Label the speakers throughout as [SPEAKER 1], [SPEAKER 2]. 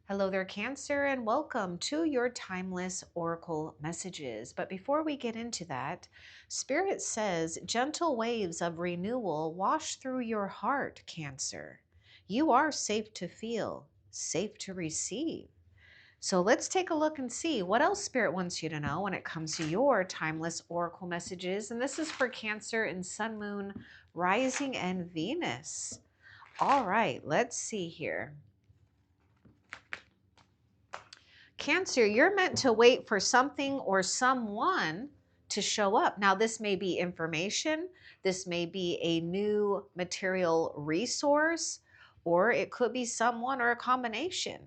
[SPEAKER 1] Hello there, Cancer, and welcome to your timeless oracle messages. But before we get into that, Spirit says gentle waves of renewal wash through your heart, Cancer. You are safe to feel, safe to receive. So let's take a look and see what else Spirit wants you to know when it comes to your timeless oracle messages. And this is for Cancer and Sun, Moon, Rising, and Venus. All right, let's see here. Cancer, you're meant to wait for something or someone to show up. Now, this may be information, this may be a new material resource, or it could be someone or a combination.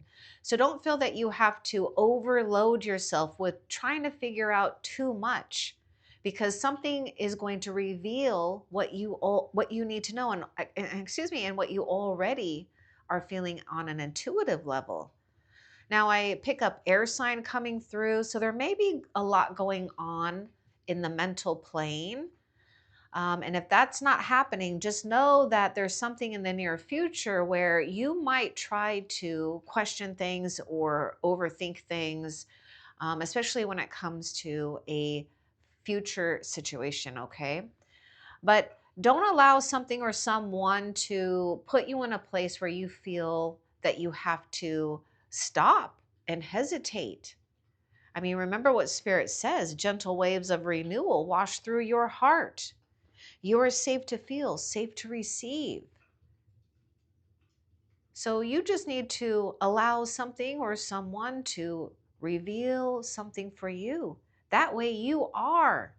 [SPEAKER 1] So don't feel that you have to overload yourself with trying to figure out too much, because something is going to reveal what you need to know, and and what you already are feeling on an intuitive level. Now I pick up air sign coming through, so there may be a lot going on in the mental plane. And if that's not happening, just know that there's something in the near future where you might try to question things or overthink things, especially when it comes to a future situation, okay? But don't allow something or someone to put you in a place where you feel that you have to stop and hesitate. I mean, remember what Spirit says gentle waves of renewal wash through your heart. You are safe to feel, safe to receive. So you just need to allow something or someone to reveal something for you. That way you are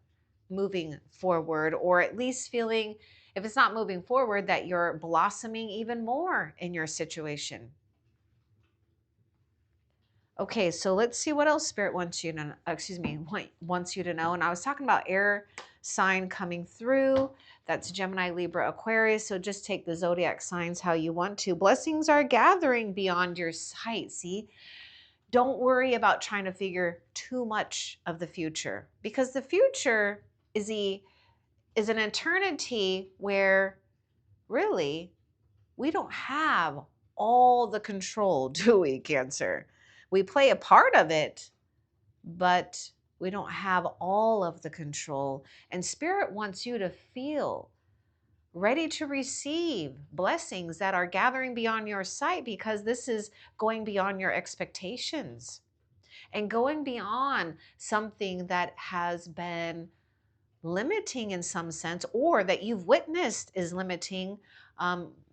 [SPEAKER 1] moving forward, or at least feeling, if it's not moving forward, that you're blossoming even more in your situation. Okay, so let's see what else Spirit wants you to, wants you to know. And I was talking about air sign coming through. That's Gemini, Libra, Aquarius. So just take the zodiac signs how you want to. Blessings are gathering beyond your sight. See, don't worry about trying to figure too much of the future, because the future is an eternity where really we don't have all the control, do we, Cancer? We play a part of it, but we don't have all of the control. And Spirit wants you to feel ready to receive blessings that are gathering beyond your sight, because this is going beyond your expectations and going beyond something that has been limiting in some sense, or that you've witnessed is limiting,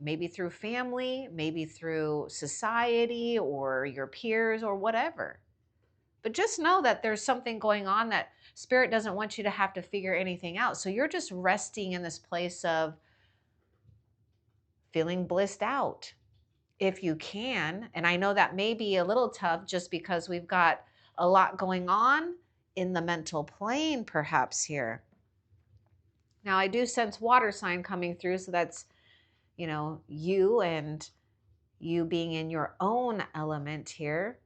[SPEAKER 1] maybe through family, maybe through society or your peers or whatever. But just know that there's something going on that Spirit doesn't want you to have to figure anything out. So you're just resting in this place of feeling blissed out if you can. And I know that may be a little tough just because we've got a lot going on in the mental plane, perhaps here. Now, I do sense water sign coming through, so that's, you and you being in your own element here.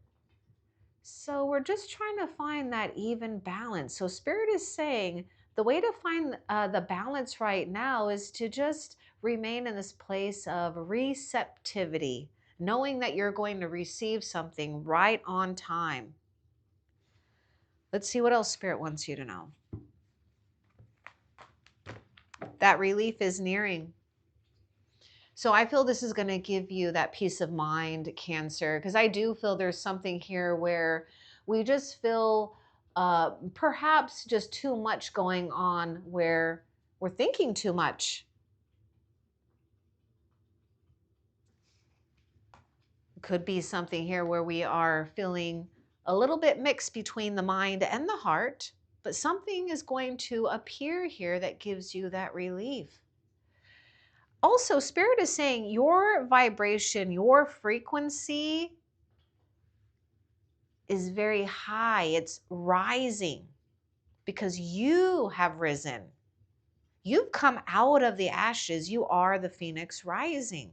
[SPEAKER 1] So we're just trying to find that even balance. So Spirit is saying the way to find the balance right now is to just remain in this place of receptivity, knowing that you're going to receive something right on time. Let's see what else Spirit wants you to know. That relief is nearing. So I feel this is going to give you that peace of mind, Cancer, because I do feel there's something here where we just feel perhaps just too much going on, where we're thinking too much. Could be something here where we are feeling a little bit mixed between the mind and the heart, but something is going to appear here that gives you that relief. Also, Spirit is saying your vibration, your frequency is very high. It's rising because you have risen. You've come out of the ashes. You are the phoenix rising.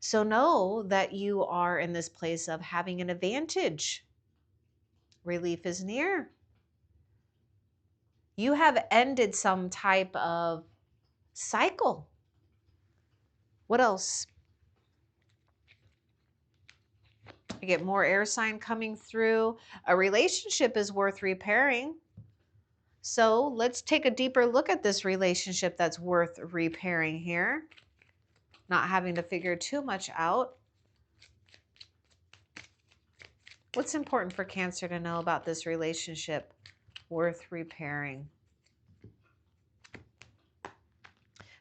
[SPEAKER 1] So know that you are in this place of having an advantage. Relief is near. You have ended some type of cycle. What else? I get more air sign coming through. A relationship is worth repairing. So let's take a deeper look at this relationship that's worth repairing here. Not having to figure too much out. What's important for Cancer to know about this relationship worth repairing?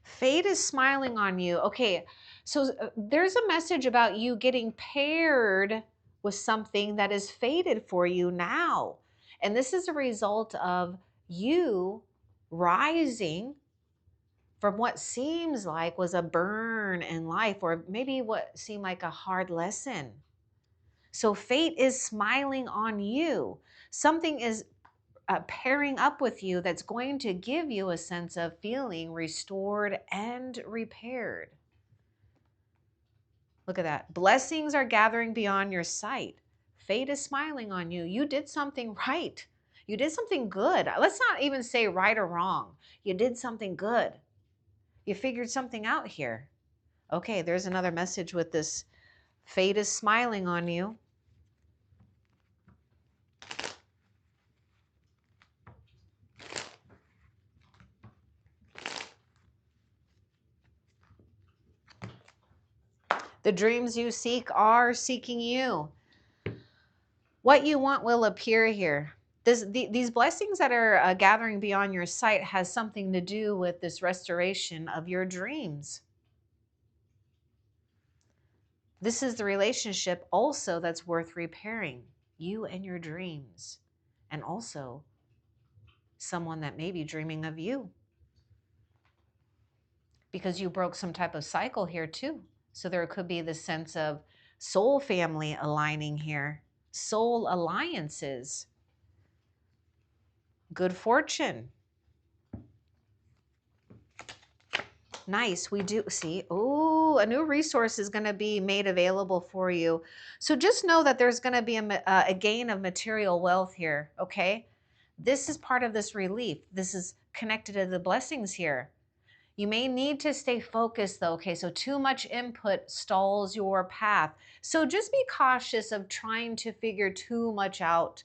[SPEAKER 1] Fate is smiling on you. Okay, so there's a message about you getting paired with something that is fated for you now. And this is a result of you rising from what seems like was a burn in life, or maybe what seemed like a hard lesson. So fate is smiling on you. Something is pairing up with you that's going to give you a sense of feeling restored and repaired. Look at that. Blessings are gathering beyond your sight. Fate is smiling on you. You did something right. You did something good. Let's not even say right or wrong. You did something good. You figured something out here. Okay, there's another message with this. Fate is smiling on you. The dreams you seek are seeking you. What you want will appear here. These blessings that are gathering beyond your sight has something to do with this restoration of your dreams. This is the relationship also that's worth repairing, you and your dreams, and also someone that may be dreaming of you, because you broke some type of cycle here too. So there could be the sense of soul family aligning here, soul alliances, good fortune. Nice. We do see, oh, a new resource is going to be made available for you. So just know that there's going to be a gain of material wealth here. Okay. This is part of this relief. This is connected to the blessings here. You may need to stay focused though. Okay. So too much input stalls your path. So just be cautious of trying to figure too much out.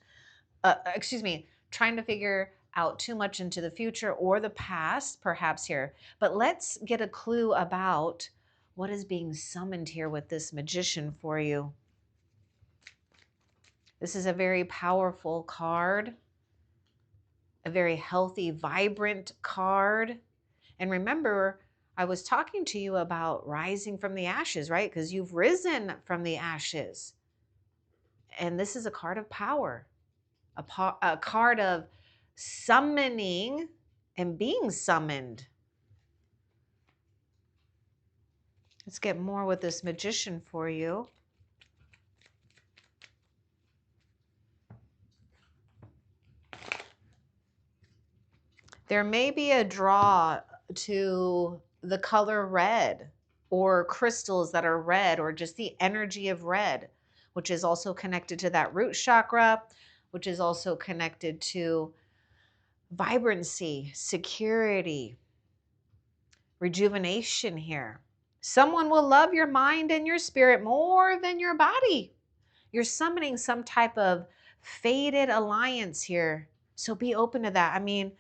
[SPEAKER 1] Trying to figure out too much into the future or the past, perhaps here. But let's get a clue about what is being summoned here with this magician for you. This is a very powerful card, a very healthy, vibrant card. And remember, I was talking to you about rising from the ashes, right? Because you've risen from the ashes. And this is a card of power. A card of summoning and being summoned. Let's get more with this magician for you. There may be a draw to the color red, or crystals that are red, or just the energy of red, which is also connected to that root chakra, which is also connected to vibrancy, security, rejuvenation here. Someone will love your mind and your spirit more than your body. You're summoning some type of fated alliance here. So be open to that. I mean,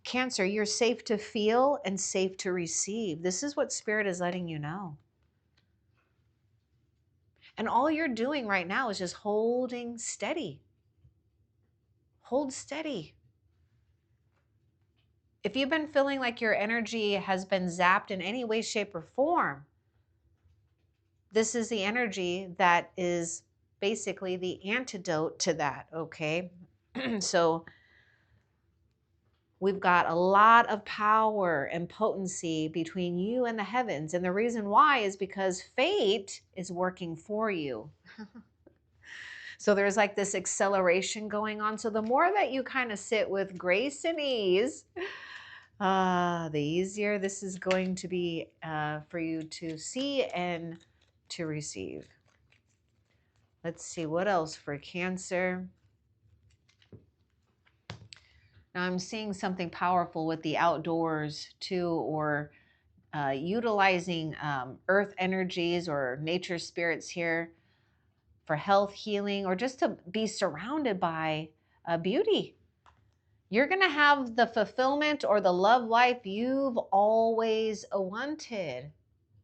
[SPEAKER 1] Cancer, you're safe to feel and safe to receive. This is what Spirit is letting you know. And all you're doing right now is just holding steady. Hold steady. If you've been feeling like your energy has been zapped in any way, shape, or form, this is the energy that is basically the antidote to that, okay? So we've got a lot of power and potency between you and the heavens. And the reason why is because fate is working for you. So there's like this acceleration going on. So the more that you kind of sit with grace and ease, the easier this is going to be for you to see and to receive. Let's see what else for Cancer. Now I'm seeing something powerful with the outdoors too, or utilizing earth energies or nature spirits here. for health, healing, or just to be surrounded by beauty. You're going to have the fulfillment or the love life you've always wanted.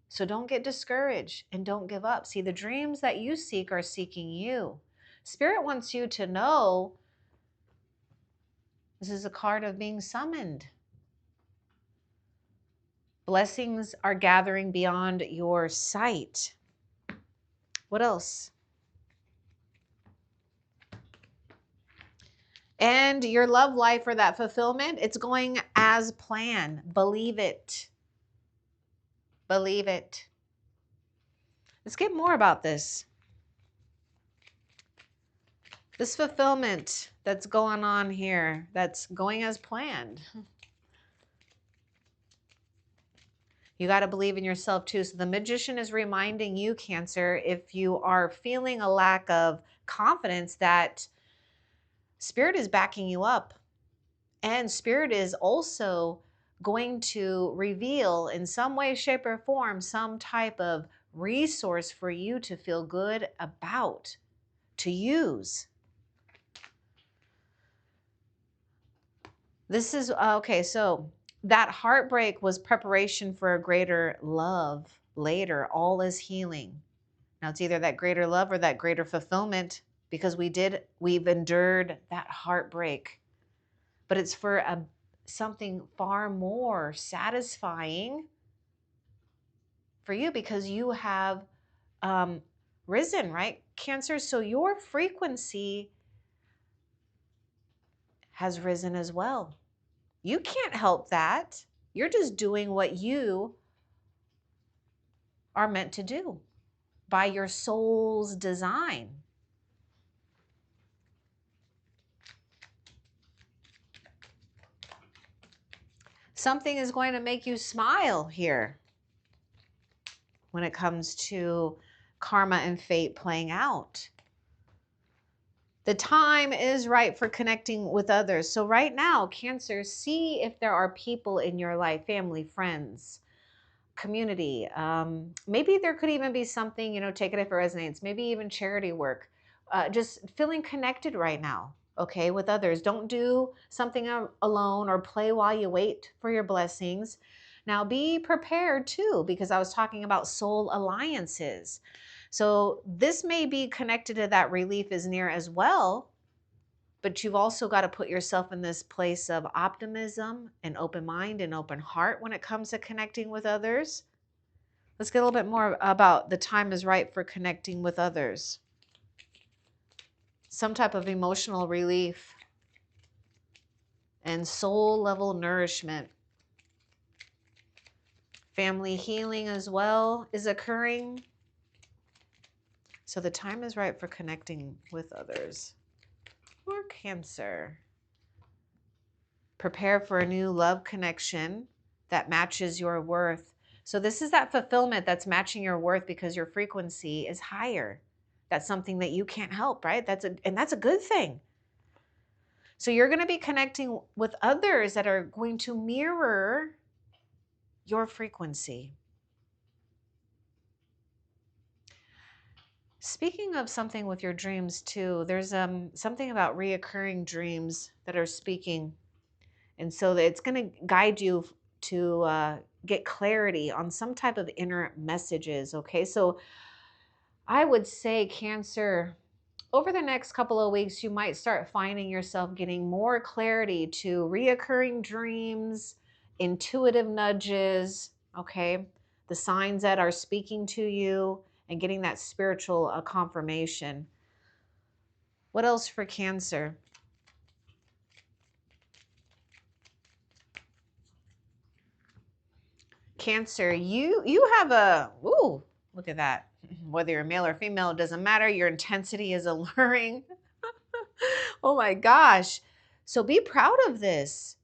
[SPEAKER 1] So don't get discouraged and don't give up. See, the dreams that you seek are seeking you. Spirit wants you to know this is a card of being summoned. Blessings are gathering beyond your sight. What else? And your love life or that fulfillment, it's going as planned. Believe it. Believe it. Let's get more about this. This fulfillment that's going on here, that's going as planned. You got to believe in yourself too. So the magician is reminding you, Cancer, if you are feeling a lack of confidence, that Spirit is backing you up. And Spirit is also going to reveal in some way, shape, or form some type of resource for you to feel good about, to use. This is, okay, so that heartbreak was preparation for a greater love later. All is healing. Now it's either that greater love or that greater fulfillment, because we've endured that heartbreak. But it's for something far more satisfying for you, because you have risen, right, Cancer? So your frequency has risen as well. You can't help that. You're just doing what you are meant to do by your soul's design. Something is going to make you smile here when it comes to karma and fate playing out. The time is right for connecting with others. So right now, Cancer, see if there are people in your life, family, friends, community. Maybe there could even be something, take it if it resonates, maybe even charity work. Just feeling connected right now, okay, with others. Don't do something alone or play while you wait for your blessings. Now be prepared too, because I was talking about soul alliances. So this may be connected to that relief is near as well, but you've also got to put yourself in this place of optimism and open mind and open heart when it comes to connecting with others. Let's get a little bit more about the time is right for connecting with others. Some type of emotional relief and soul level nourishment. Family healing as well is occurring. So the time is right for connecting with others. Or Cancer. Prepare for a new love connection that matches your worth. So this is that fulfillment that's matching your worth because your frequency is higher. That's something that you can't help, right? And that's a good thing. So you're going to be connecting with others that are going to mirror your frequency. Speaking of something with your dreams too, there's something about reoccurring dreams that are speaking. And so it's going to guide you to get clarity on some type of inner messages, okay? So I would say, Cancer, over the next couple of weeks, you might start finding yourself getting more clarity to reoccurring dreams, intuitive nudges, okay? The signs that are speaking to you and getting that spiritual confirmation. What else for Cancer? Cancer, you have a, ooh, look at that. Whether you're male or female, it doesn't matter. Your intensity is alluring. Oh my gosh. So be proud of this.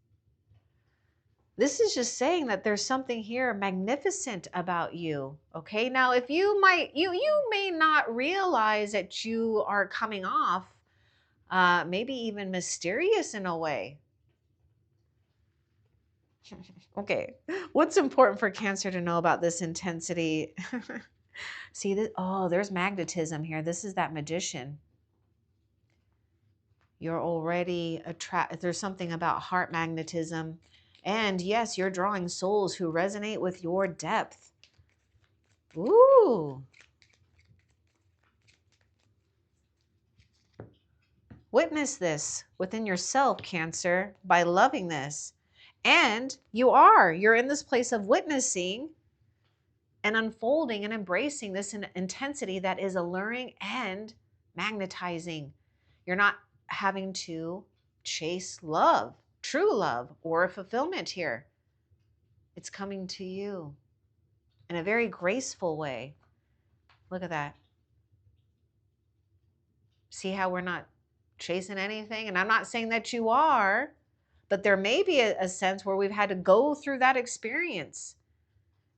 [SPEAKER 1] This is just saying that there's something here magnificent about you. Okay. Now, if you may not realize that you are coming off maybe even mysterious in a way. Okay. What's important for Cancer to know about this intensity? See this? Oh, there's magnetism here. This is that magician. You're already there's something about heart magnetism. And yes, you're drawing souls who resonate with your depth. Ooh. Witness this within yourself, Cancer, by loving this. And you're in this place of witnessing and unfolding and embracing this intensity that is alluring and magnetizing. You're not having to chase love, true love, or fulfillment here. It's coming to you in a very graceful way. Look at that. See how we're not chasing anything? And I'm not saying that you are, but there may be a sense where we've had to go through that experience.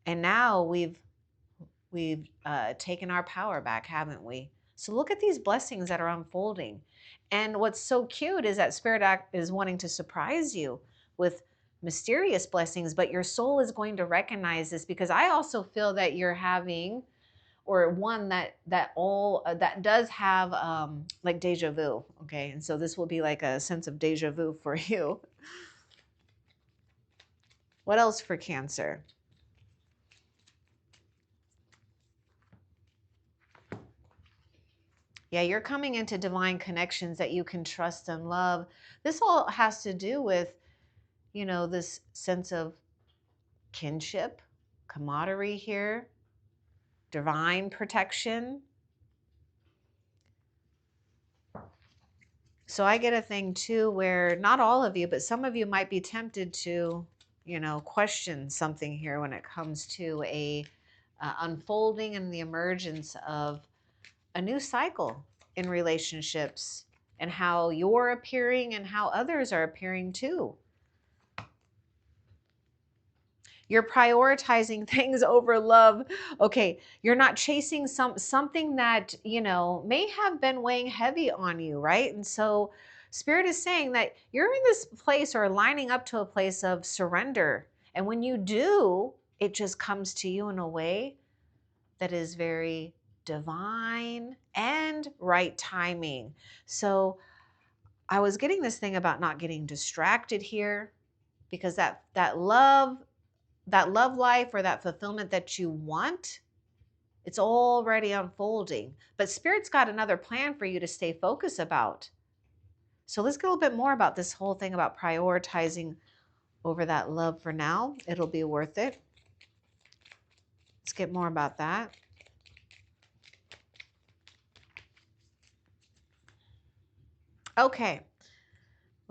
[SPEAKER 1] And now we've taken our power back, haven't we? So look at these blessings that are unfolding. And what's so cute is that Spirit Act is wanting to surprise you with mysterious blessings, but your soul is going to recognize this, because I also feel that you're having, or one that does have like deja vu. Okay, and so this will be like a sense of deja vu for you. What else for Cancer? Yeah, you're coming into divine connections that you can trust and love. This all has to do with, this sense of kinship, camaraderie here, divine protection. So I get a thing too where not all of you, but some of you might be tempted to, question something here when it comes to a unfolding and the emergence of a new cycle in relationships, and how you're appearing and how others are appearing too. You're prioritizing things over love. Okay, you're not chasing something that, may have been weighing heavy on you, right? And so Spirit is saying that you're in this place, or lining up to a place of surrender. And when you do, it just comes to you in a way that is very divine and right timing. So I was getting this thing about not getting distracted here, because that love life, or that fulfillment that you want, it's already unfolding. But Spirit's got another plan for you to stay focused about. So let's get a little bit more about this whole thing about prioritizing over that love for now. It'll be worth it. Let's get more about that. Okay.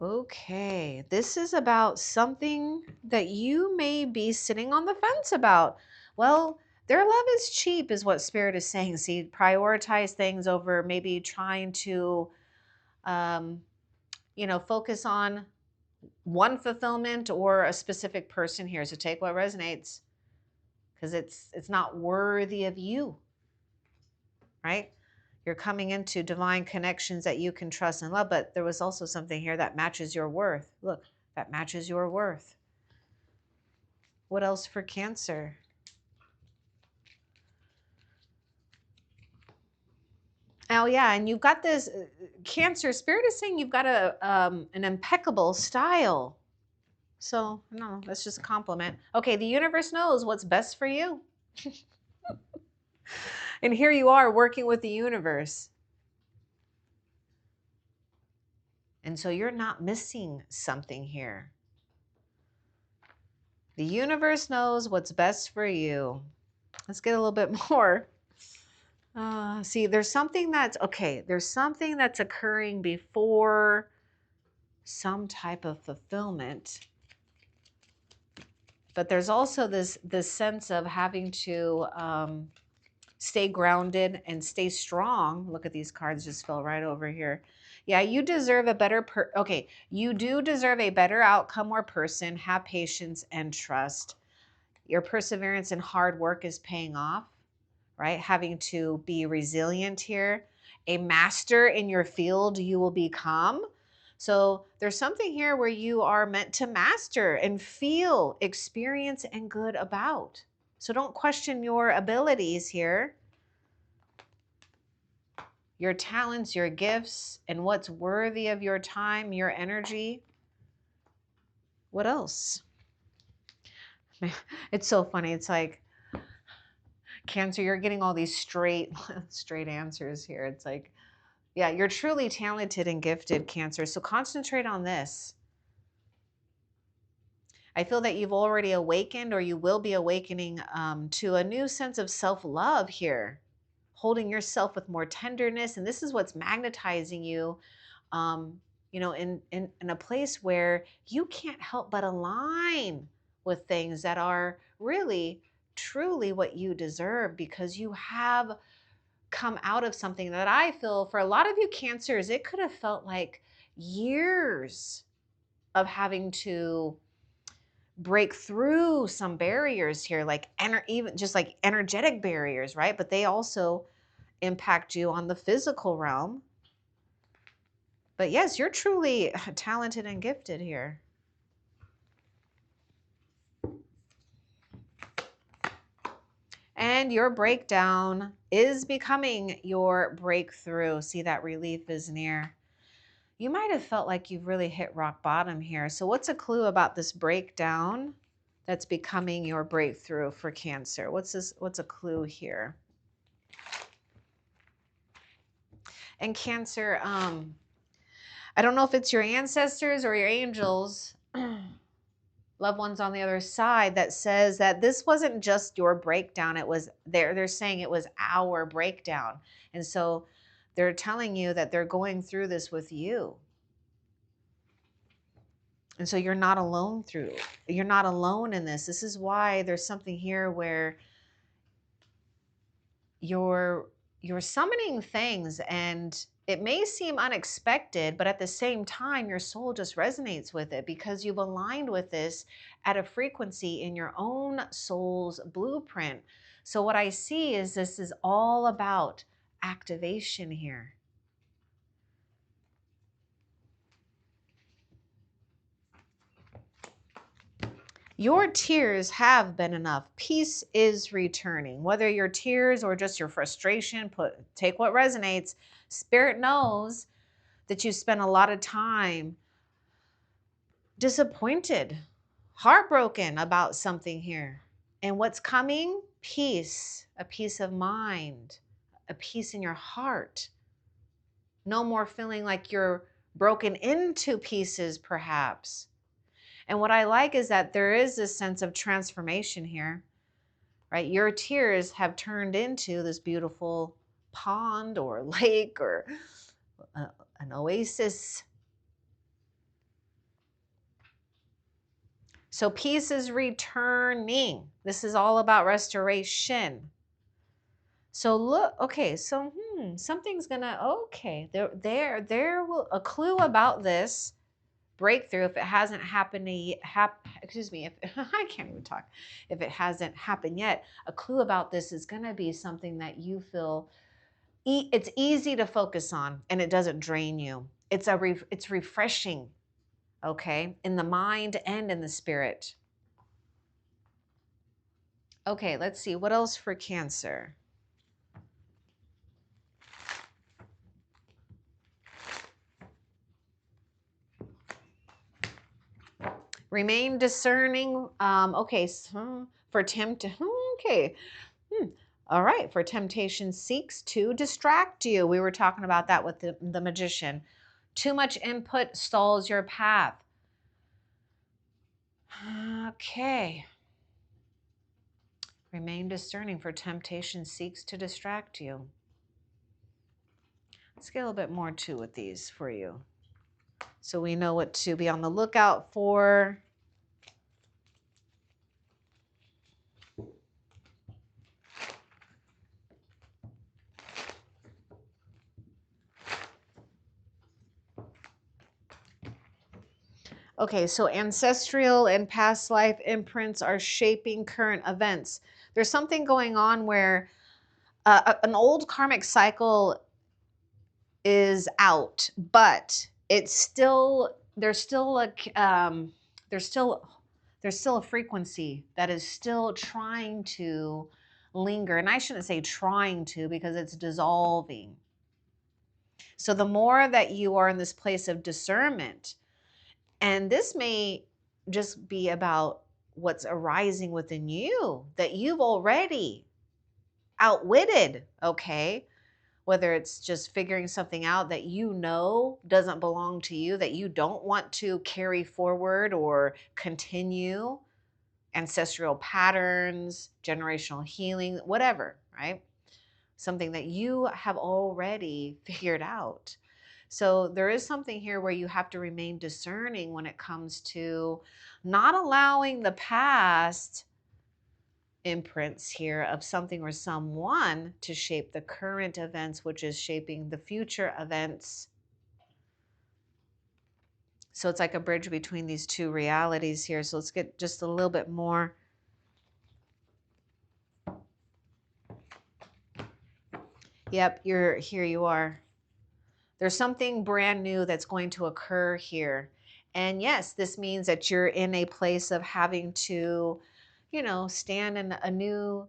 [SPEAKER 1] Okay. This is about something that you may be sitting on the fence about. Well, their love is cheap, is what Spirit is saying. See, prioritize things over maybe trying to, um, focus on one fulfillment or a specific person here. So take what resonates, because it's not worthy of you, right? You're coming into divine connections that you can trust and love, but there was also something here that matches your worth. Look, that matches your worth. What else for Cancer? Oh yeah, and you've got this Cancer. Spirit is saying you've got an impeccable style. So no, that's just a compliment. Okay, the universe knows what's best for you. And here you are working with the universe. And so you're not missing something here. The universe knows what's best for you. Let's get a little bit more. See, there's something that's occurring before some type of fulfillment. But there's also this sense of having to stay grounded and stay strong. Look at these cards just fell right over here. Yeah, you deserve a better you do deserve a better outcome or person. Have patience and trust. Your perseverance and hard work is paying off, right? Having to be resilient here. A master in your field you will become. So there's something here where you are meant to master and feel, experience, and good about. So don't question your abilities here, your talents, your gifts, and what's worthy of your time, your energy. What else? It's so funny. It's like, Cancer, you're getting all these straight straight answers here. It's like, yeah, you're truly talented and gifted, Cancer. So concentrate on this. I feel that you've already awakened, or you will be awakening to a new sense of self-love here, holding yourself with more tenderness. And this is what's magnetizing you, in a place where you can't help but align with things that are really, truly what you deserve, because you have come out of something that I feel for a lot of you Cancers, it could have felt like years of having to break through some barriers here, like even just like energetic barriers, right? But they also impact you on the physical realm. But yes, you're truly talented and gifted here. And your breakdown is becoming your breakthrough. See, that relief is near. You might have felt like you've really hit rock bottom here. So what's a clue about this breakdown that's becoming your breakthrough for Cancer? What's a clue here? And Cancer, I don't know if it's your ancestors or your angels, loved ones on the other side, that says that this wasn't just your breakdown. It was they're saying it was our breakdown. And so they're telling you that they're going through this with you. And so you're not alone you're not alone in this. This is why there's something here where you're summoning things, and it may seem unexpected, but at the same time your soul just resonates with it because you've aligned with this at a frequency in your own soul's blueprint. So what I see is this is all about activation here. Your tears have been enough. Peace is returning. Whether your tears or just your frustration, take what resonates. Spirit knows that you spent a lot of time disappointed, heartbroken about something here. And what's coming? Peace, a peace of mind, a peace in your heart. No more feeling like you're broken into pieces, perhaps. And what I like is that there is this sense of transformation here, right? Your tears have turned into this beautiful pond or lake or an oasis. So peace is returning. This is all about restoration. So look, okay, so something's gonna, okay, there will, a clue about this breakthrough, if it hasn't happened excuse me, if I can't even talk, if it hasn't happened yet, a clue about this is going to be something that you feel it's easy to focus on, and it doesn't drain you. It's refreshing, okay, in the mind and in the spirit. Okay, let's see what else for Cancer. Remain discerning. Okay, so for okay. All right, for temptation seeks to distract you. We were talking about that with the magician. Too much input stalls your path. Okay. Remain discerning, for temptation seeks to distract you. Let's get a little bit more too with these for you, so we know what to be on the lookout for. Okay, so ancestral and past life imprints are shaping current events. There's something going on where an old karmic cycle is out, but it's still, there's still There's still a frequency that is still trying to linger. And I shouldn't say trying to, because it's dissolving. So the more that you are in this place of discernment, and this may just be about what's arising within you that you've already outwitted, okay? Whether it's just figuring something out that you know doesn't belong to you, that you don't want to carry forward or continue, ancestral patterns, generational healing, whatever, right? Something that you have already figured out. So there is something here where you have to remain discerning when it comes to not allowing the past imprints here of something or someone to shape the current events, which is shaping the future events. So it's like a bridge between these two realities here. So let's get just a little bit more. Yep, here you are. There's something brand new that's going to occur here. And yes, this means that you're in a place of having to, stand in a new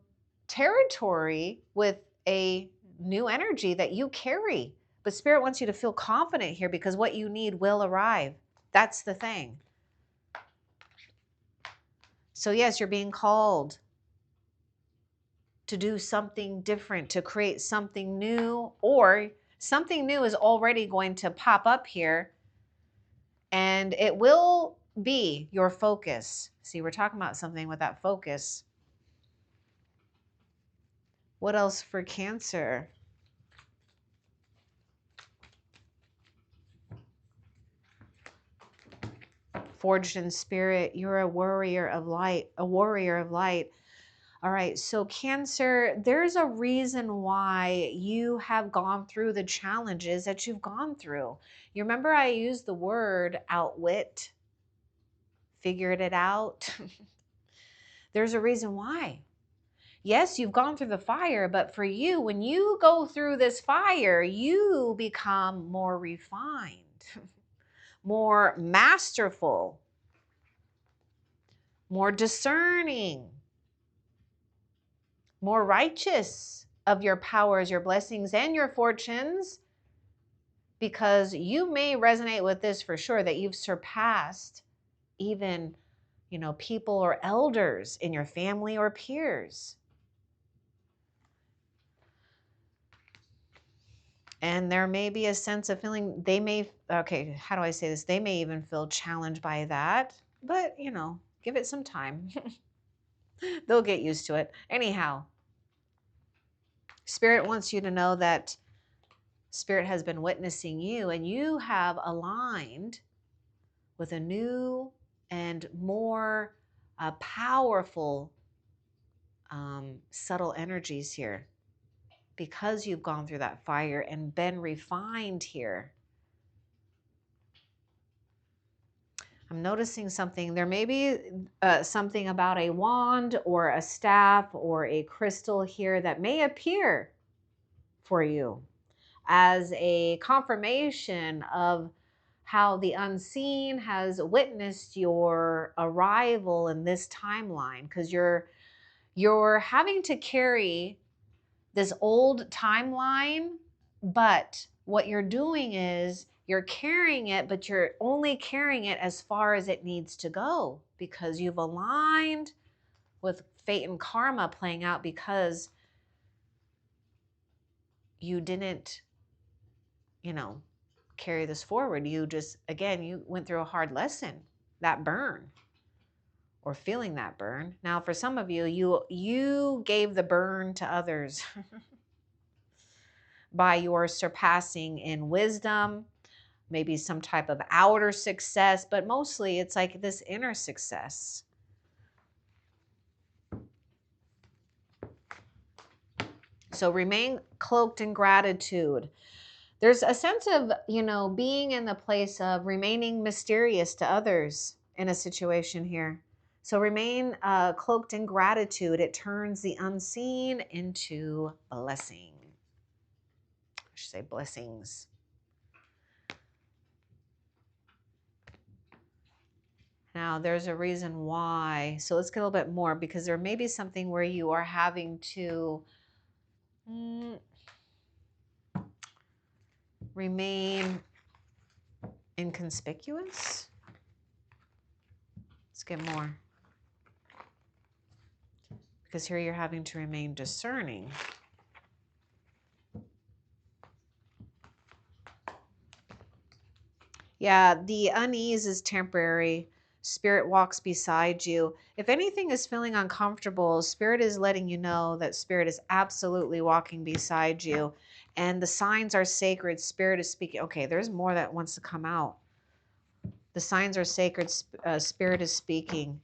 [SPEAKER 1] territory with a new energy that you carry. But Spirit wants you to feel confident here because what you need will arrive. That's the thing. So yes, you're being called to do something different, to create something new, or something new is already going to pop up here. And it will be your focus. See, we're talking about something with that focus. What else for Cancer? Forged in spirit, you're a warrior of light, a warrior of light. All right, so Cancer, there's a reason why you have gone through the challenges that you've gone through. You remember I used the word outwit, figured it out? There's a reason why. Yes, you've gone through the fire, but for you, when you go through this fire, you become more refined, more masterful, more discerning, more righteous of your powers, your blessings, and your fortunes, because you may resonate with this for sure, that you've surpassed even, people or elders in your family or peers. And there may be a sense of feeling okay, how do I say this? They may even feel challenged by that, but give it some time. They'll get used to it. Anyhow, Spirit wants you to know that Spirit has been witnessing you, and you have aligned with a new and more powerful, subtle energies here, because you've gone through that fire and been refined here. I'm noticing something. There may be something about a wand or a staff or a crystal here that may appear for you as a confirmation of how the unseen has witnessed your arrival in this timeline, because you're having to carry this old timeline, but what you're doing is you're carrying it, but you're only carrying it as far as it needs to go, because you've aligned with fate and karma playing out, because you didn't, carry this forward. You just, again, you went through a hard lesson, that burn, or feeling that burn. Now, for some of you, you gave the burn to others by your surpassing in wisdom, maybe some type of outer success, but mostly it's like this inner success. So remain cloaked in gratitude. There's a sense of, being in the place of remaining mysterious to others in a situation here. So remain cloaked in gratitude. It turns the unseen into blessing. I should say blessings. Now, there's a reason why. So let's get a little bit more, because there may be something where you are having to remain inconspicuous. Let's get more. Because here you're having to remain discerning. Yeah, the unease is temporary. Spirit walks beside you. If anything is feeling uncomfortable, Spirit is letting you know that Spirit is absolutely walking beside you. And the signs are sacred. Spirit is speaking. Okay, there's more that wants to come out. The signs are sacred. Spirit is speaking.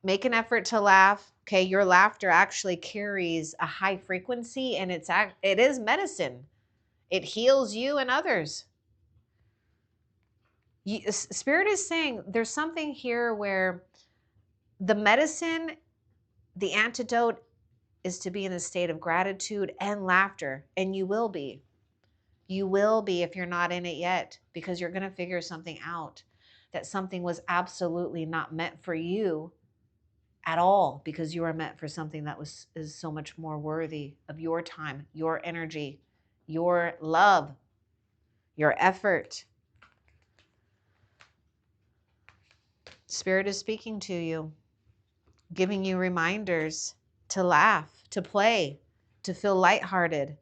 [SPEAKER 1] Make an effort to laugh. Okay, your laughter actually carries a high frequency, and it is medicine. It heals you and others. Spirit is saying there's something here where the medicine, the antidote, is to be in a state of gratitude and laughter. And you will be. You will be if you're not in it yet, because you're going to figure something out, that something was absolutely not meant for you at all, because you are meant for something that is so much more worthy of your time, your energy, your love, your effort. Spirit is speaking to you, giving you reminders to laugh, to play, to feel lighthearted.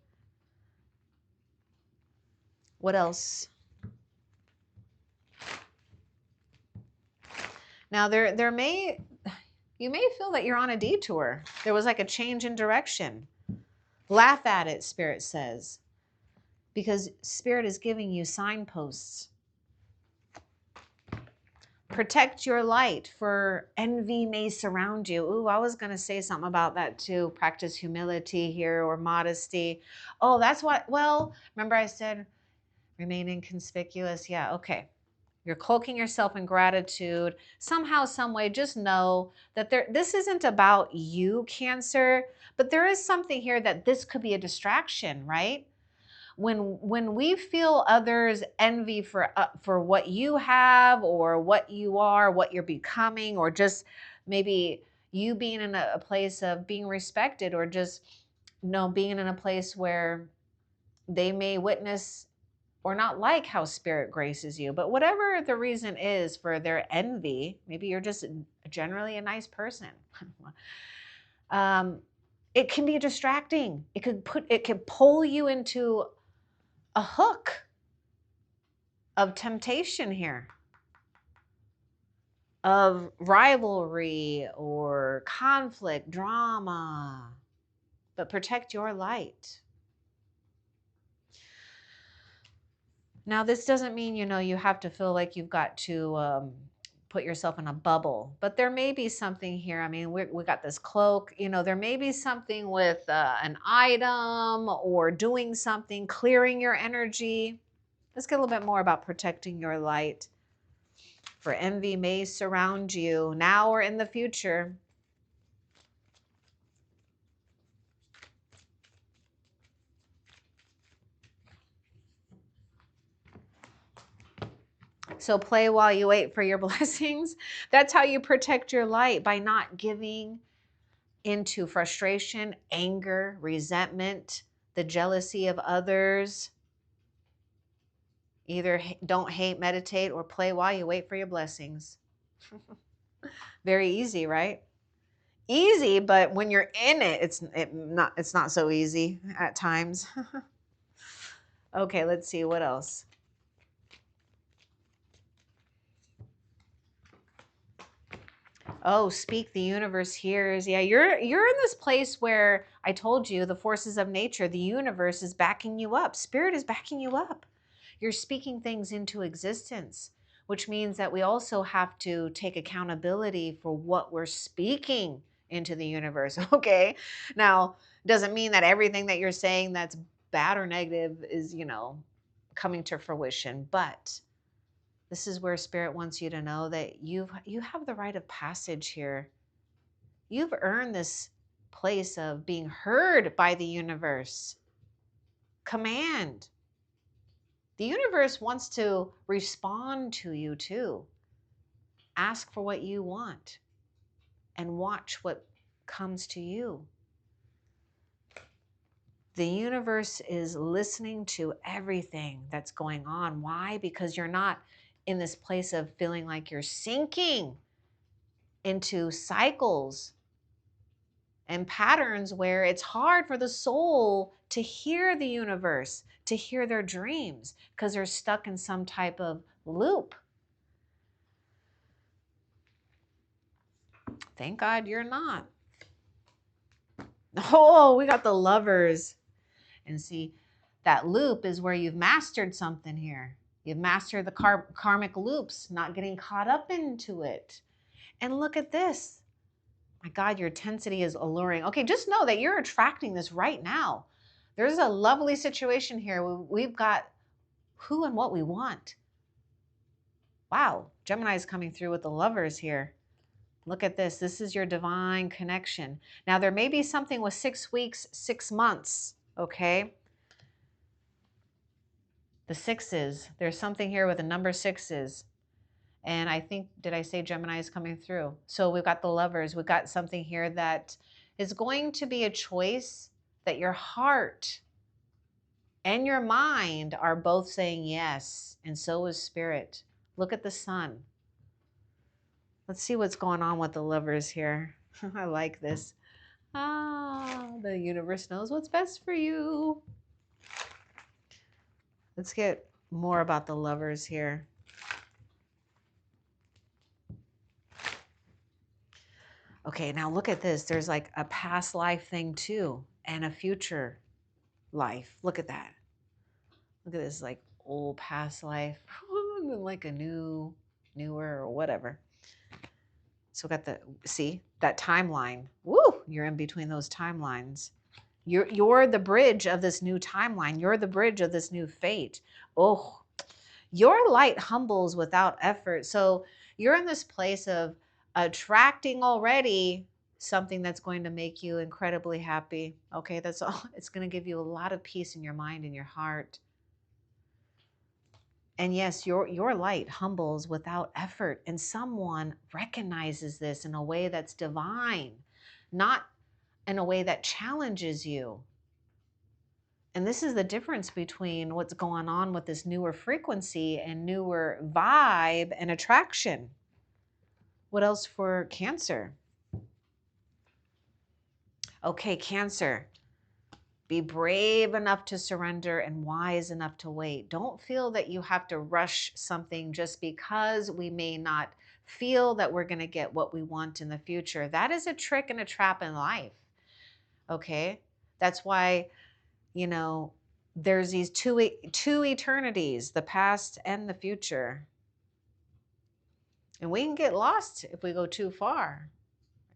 [SPEAKER 1] What else? Now you may feel that you're on a detour. There was like a change in direction. Laugh at it, Spirit says, because Spirit is giving you signposts. Protect your light, for envy may surround you. Ooh, I was going to say something about that too. Practice humility here, or modesty. Oh, that's what, well, remember I said remain inconspicuous. Yeah, okay. You're cloaking yourself in gratitude. Somehow, some way, just know that this isn't about you, Cancer, but there is something here that this could be a distraction, right? When we feel others envy for what you have, or what you are, what you're becoming, or just maybe you being in a place of being respected, or just being in a place where they may witness or not like how Spirit graces you, but whatever the reason is for their envy, maybe you're just generally a nice person. It can be distracting. It can pull you into a hook of temptation here, of rivalry or conflict, drama. But protect your light. Now, this doesn't mean, you have to feel like you've got to put yourself in a bubble, but there may be something here. I mean, we got this cloak, there may be something with an item, or doing something, clearing your energy. Let's get a little bit more about protecting your light. For envy may surround you now or in the future. So play while you wait for your blessings. That's how you protect your light, by not giving into frustration, anger, resentment, the jealousy of others. Either don't hate, meditate, or play while you wait for your blessings. Very easy, right? Easy, but when you're in it, it's not so easy at times. Okay, let's see what else. Oh, speak, the universe hears. Yeah, you're in this place where I told you the forces of nature, the universe is backing you up. Spirit is backing you up. You're speaking things into existence, which means that we also have to take accountability for what we're speaking into the universe. Okay. Now, doesn't mean that everything that you're saying that's bad or negative is, coming to fruition, but this is where Spirit wants you to know that you have the rite of passage here. You've earned this place of being heard by the universe. Command. The universe wants to respond to you too. Ask for what you want and watch what comes to you. The universe is listening to everything that's going on. Why? Because you're not in this place of feeling like you're sinking into cycles and patterns where it's hard for the soul to hear the universe, to hear their dreams, because they're stuck in some type of loop. Thank God you're not. Oh, we got the Lovers. And see, that loop is where you've mastered something here. You've mastered the karmic loops, not getting caught up into it. And look at this. My God, your intensity is alluring. Okay, just know that you're attracting this right now. There's a lovely situation here. We've got who and what we want. Wow, Gemini is coming through with the Lovers here. Look at this. This is your divine connection. Now, there may be something with 6 weeks, 6 months, okay? The sixes. There's something here with the number sixes. And I think, did I say Gemini is coming through? So we've got the Lovers. We've got something here that is going to be a choice that your heart and your mind are both saying yes. And so is spirit. Look at the sun. Let's see what's going on with the Lovers here. I like this. The universe knows what's best for you. Let's get more about the Lovers here. Okay, now look at this. There's like a past life thing too, and a future life. Look at that. Look at this, like old past life, like a newer or whatever. So we got see that timeline. Woo! You're in between those timelines. You're the bridge of this new timeline. You're the bridge of this new fate. Oh, your light humbles without effort. So you're in this place of attracting already something that's going to make you incredibly happy. Okay, that's all. It's going to give you a lot of peace in your mind and your heart. And yes, your light humbles without effort. And someone recognizes this in a way that's divine, not in a way that challenges you. And this is the difference between what's going on with this newer frequency and newer vibe and attraction. What else for Cancer? Okay, Cancer. Be brave enough to surrender and wise enough to wait. Don't feel that you have to rush something just because we may not feel that we're going to get what we want in the future. That is a trick and a trap in life. Okay? That's why, there's these two eternities, the past and the future. And we can get lost if we go too far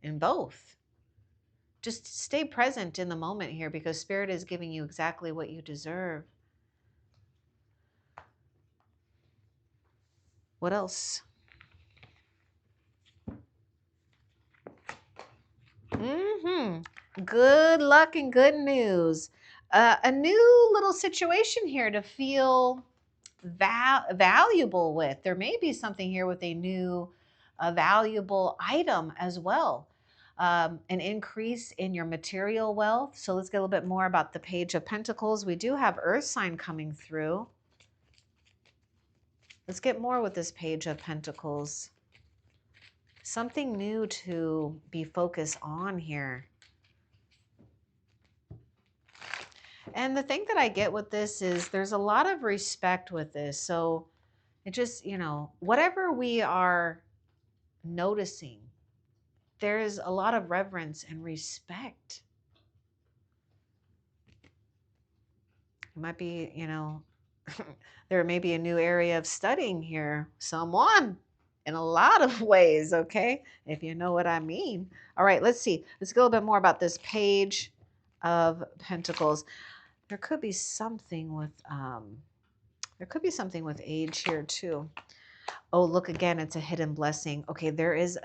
[SPEAKER 1] in both. Just stay present in the moment here because Spirit is giving you exactly what you deserve. What else? Good luck and good news. A new little situation here to feel valuable with. There may be something here with a new valuable item as well. An increase in your material wealth. So let's get a little bit more about the Page of Pentacles. We do have Earth sign coming through. Let's get more with this Page of Pentacles. Something new to be focused on here. And the thing that I get with this is there's a lot of respect with this. So it just, whatever we are noticing, there's a lot of reverence and respect. It might be, there may be a new area of studying here. Someone in a lot of ways, okay? If you know what I mean. All right, let's see. Let's go a little bit more about this Page of Pentacles. There could be something with age here too. Oh, look again, it's a hidden blessing. Okay, there's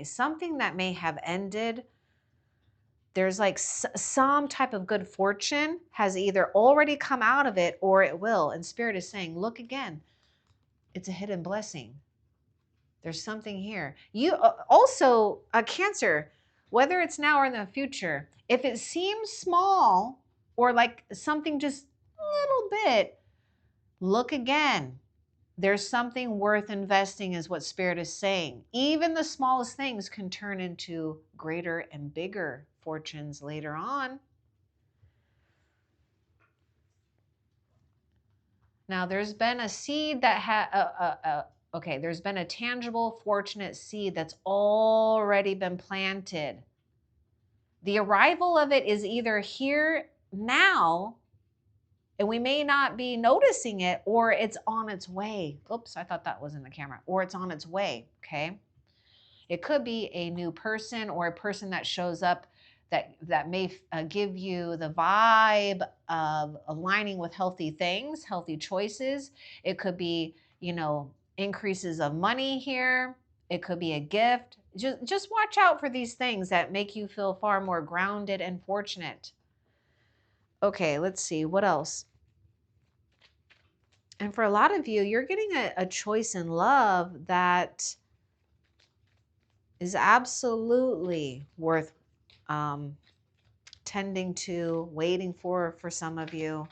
[SPEAKER 1] something that may have ended. There's like some type of good fortune has either already come out of it or it will. And Spirit is saying, look again, it's a hidden blessing. There's something here. You also, a Cancer, whether it's now or in the future, if it seems small or like something just a little bit, look again. There's something worth investing, is what Spirit is saying. Even the smallest things can turn into greater and bigger fortunes later on. Now, there's been a seed that okay, there's been a tangible, fortunate seed that's already been planted. The arrival of it is either here now, and we may not be noticing it, or it's on its way. Oops, I thought that was in the camera. Or it's on its way, okay? It could be a new person or a person that shows up that may give you the vibe of aligning with healthy things, healthy choices. It could be, increases of money here. It could be a gift. Just watch out for these things that make you feel far more grounded and fortunate. Okay, let's see. What else? And for a lot of you, you're getting a choice in love that is absolutely worth tending to, waiting for some of you.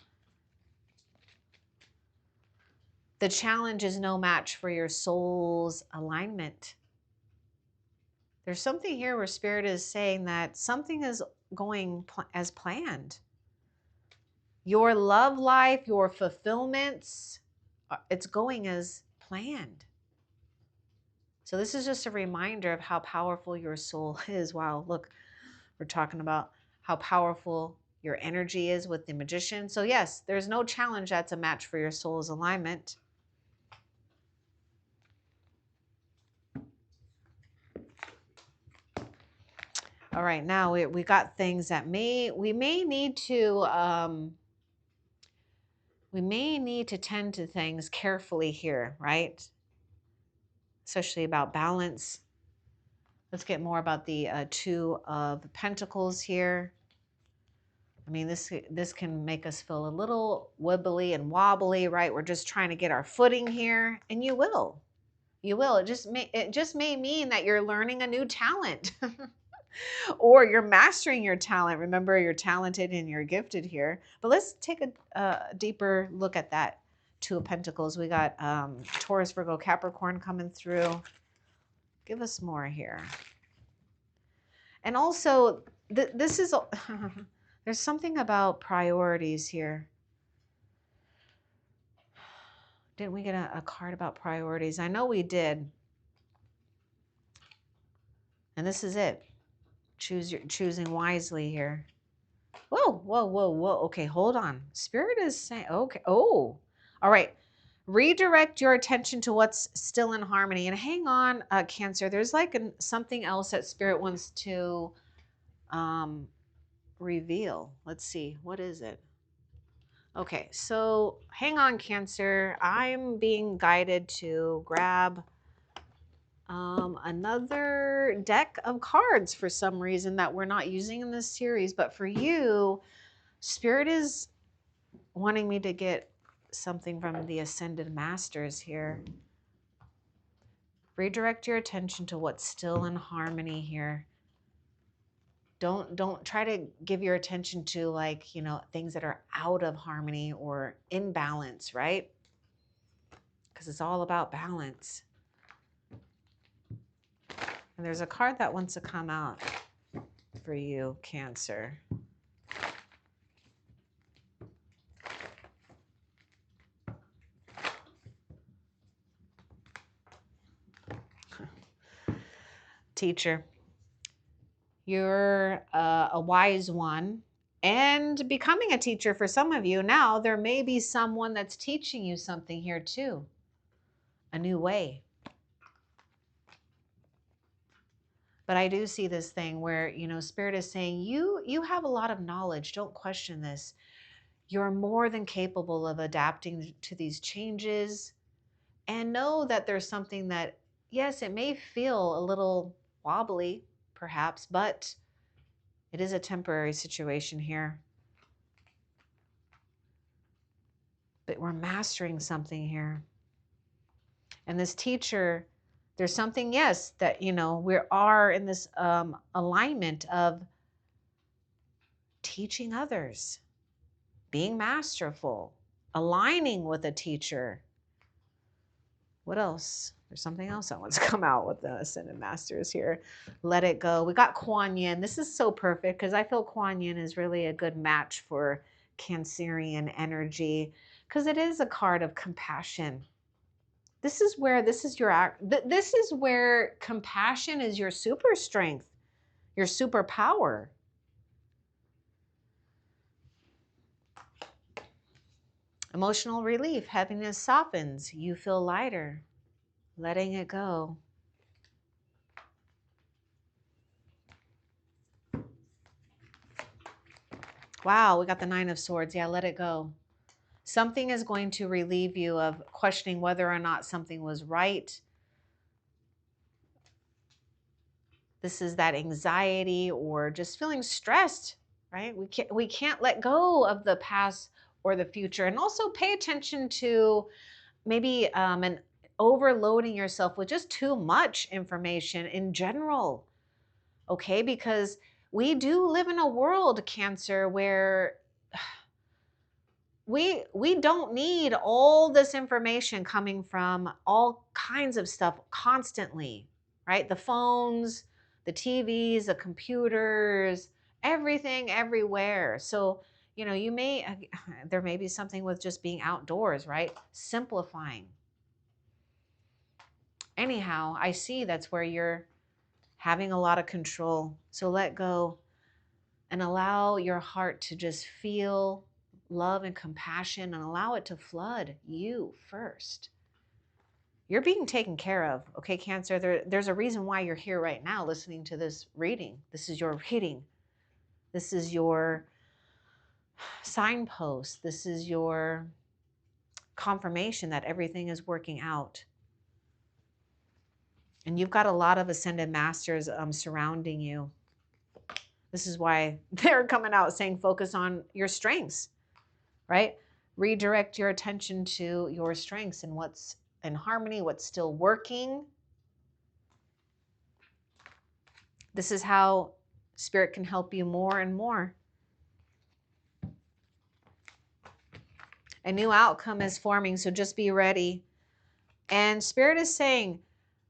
[SPEAKER 1] The challenge is no match for your soul's alignment. There's something here where Spirit is saying that something is going as planned. Your love life, your fulfillments, it's going as planned. So this is just a reminder of how powerful your soul is. Wow, look, we're talking about how powerful your energy is with the Magician. So yes, there's no challenge that's a match for your soul's alignment. All right, now we got things that we may need to tend to things carefully here, right? Especially about balance. Let's get more about the Two of Pentacles here. I mean, this can make us feel a little wibbly and wobbly, right? We're just trying to get our footing here, and you will. You will. It just may mean that you're learning a new talent. Or you're mastering your talent. Remember, you're talented and you're gifted here. But let's take a deeper look at that Two of Pentacles. We got Taurus, Virgo, Capricorn coming through. Give us more here. And also, this is, there's something about priorities here. Didn't we get a card about priorities? I know we did. And this is it. Choosing wisely here. Whoa, whoa, whoa, whoa. Okay, hold on. Spirit is saying, okay. Oh, all right. Redirect your attention to what's still in harmony. And hang on, Cancer. There's like something else that Spirit wants to reveal. Let's see. What is it? Okay, so hang on, Cancer. I'm being guided to grab another deck of cards for some reason that we're not using in this series. But for you, Spirit is wanting me to get something from the Ascended Masters here. Redirect your attention to what's still in harmony here. Don't try to give your attention to, like, things that are out of harmony or imbalance, right? Because it's all about balance. And there's a card that wants to come out for you, Cancer. Teacher, you're a wise one. And becoming a teacher for some of you now, there may be someone that's teaching you something here too. A new way. But I do see this thing where, Spirit is saying, you have a lot of knowledge. Don't question this. You're more than capable of adapting to these changes. And know that there's something that, yes, it may feel a little wobbly, perhaps, but it is a temporary situation here. But we're mastering something here. And this teacher There's something, yes, that, we are in this alignment of teaching others, being masterful, aligning with a teacher. What else? There's something else that wants to come out with the Ascended Masters here. Let it go. We got Kuan Yin. This is so perfect because I feel Kuan Yin is really a good match for Cancerian energy because it is a card of compassion. This is where this is where compassion is your super strength, your superpower. Emotional relief, heaviness softens. You feel lighter, letting it go. Wow, we got the Nine of Swords. Yeah, let it go. Something is going to relieve you of questioning whether or not something was right. This is that anxiety or just feeling stressed, right? We can't let go of the past or the future. And also pay attention to maybe an overloading yourself with just too much information in general. Okay, because we do live in a world, Cancer, where we don't need all this information coming from all kinds of stuff constantly, right? The phones, the TVs, the computers, everything everywhere. So, you may there may be something with just being outdoors, right? Simplifying. Anyhow, I see that's where you're having a lot of control. So let go and allow your heart to just feel love and compassion and allow it to flood you first. You're being taken care of, okay, Cancer? There's a reason why you're here right now listening to this reading. This is your reading. This is your signpost. This is your confirmation that everything is working out. And you've got a lot of Ascended Masters surrounding you. This is why they're coming out saying focus on your strengths, right? Redirect your attention to your strengths and what's in harmony, what's still working. This is how Spirit can help you more and more. A new outcome is forming, so just be ready. And Spirit is saying,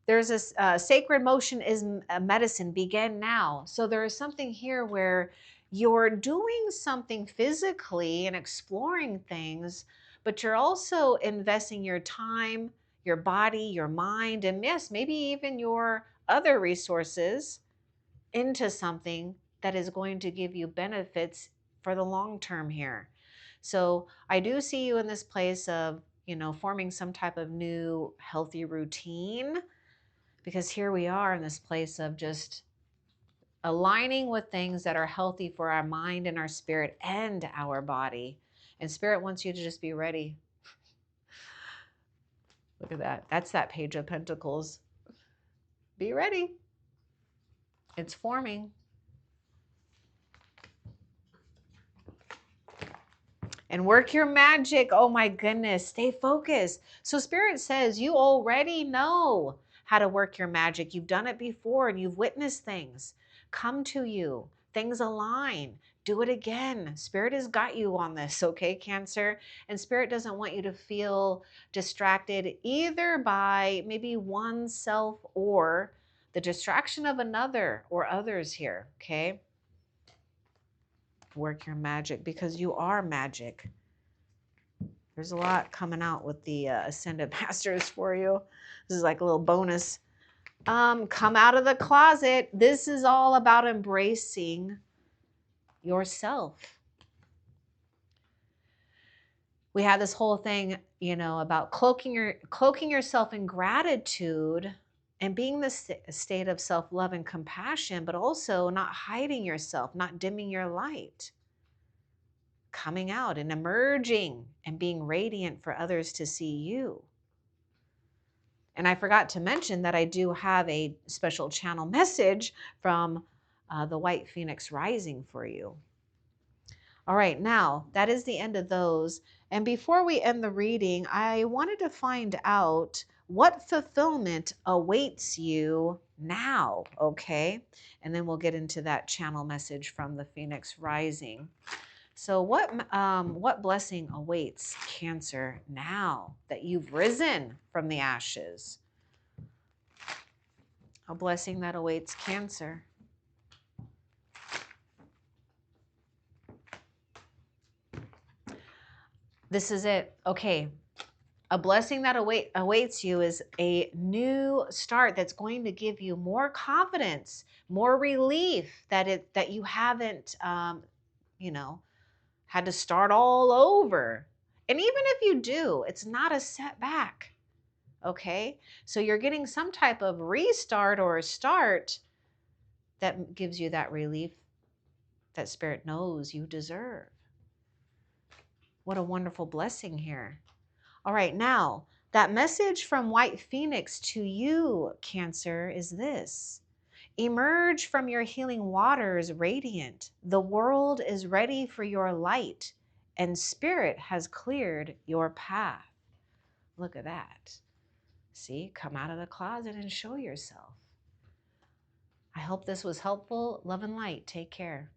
[SPEAKER 1] there's a sacred motion is a medicine, begin now. So there is something here where you're doing something physically and exploring things, but you're also investing your time, your body, your mind, and yes, maybe even your other resources into something that is going to give you benefits for the long term here. So I do see you in this place of, forming some type of new healthy routine, because here we are in this place of just aligning with things that are healthy for our mind and our spirit and our body. And Spirit wants you to just be ready. Look at that. That's that Page of Pentacles. Be ready. It's forming. And work your magic. Oh my goodness. Stay focused. So Spirit says you already know how to work your magic. You've done it before and you've witnessed things come to you. Things align. Do it again. Spirit has got you on this, okay, Cancer? And Spirit doesn't want you to feel distracted either by maybe oneself or the distraction of another or others here, okay? Work your magic because you are magic. There's a lot coming out with the Ascended Masters for you. This is like a little bonus. Come out of the closet. This is all about embracing yourself. We had this whole thing, about cloaking yourself in gratitude and being the state of self-love and compassion, but also not hiding yourself, not dimming your light. Coming out and emerging and being radiant for others to see you. And I forgot to mention that I do have a special channel message from the White Phoenix Rising for you. All right, now that is the end of those. And before we end the reading, I wanted to find out What fulfillment awaits you now? Okay. And then we'll get into that channel message from the Phoenix Rising. So what blessing awaits Cancer now that you've risen from the ashes? A blessing that awaits Cancer. This is it. Okay. A blessing that awaits you is a new start that's going to give you more confidence, more relief that you haven't, you know, had to start all over. And even if you do, it's not a setback. Okay, so you're getting some type of restart or a start that gives you that relief that Spirit knows you deserve. What a wonderful blessing here. All right, now that message from White Phoenix to you, Cancer, is this. Emerge from your healing waters radiant. The world is ready for your light, and Spirit has cleared your path. Look at that. See, come out of the closet and show yourself. I hope this was helpful. Love and light. Take care.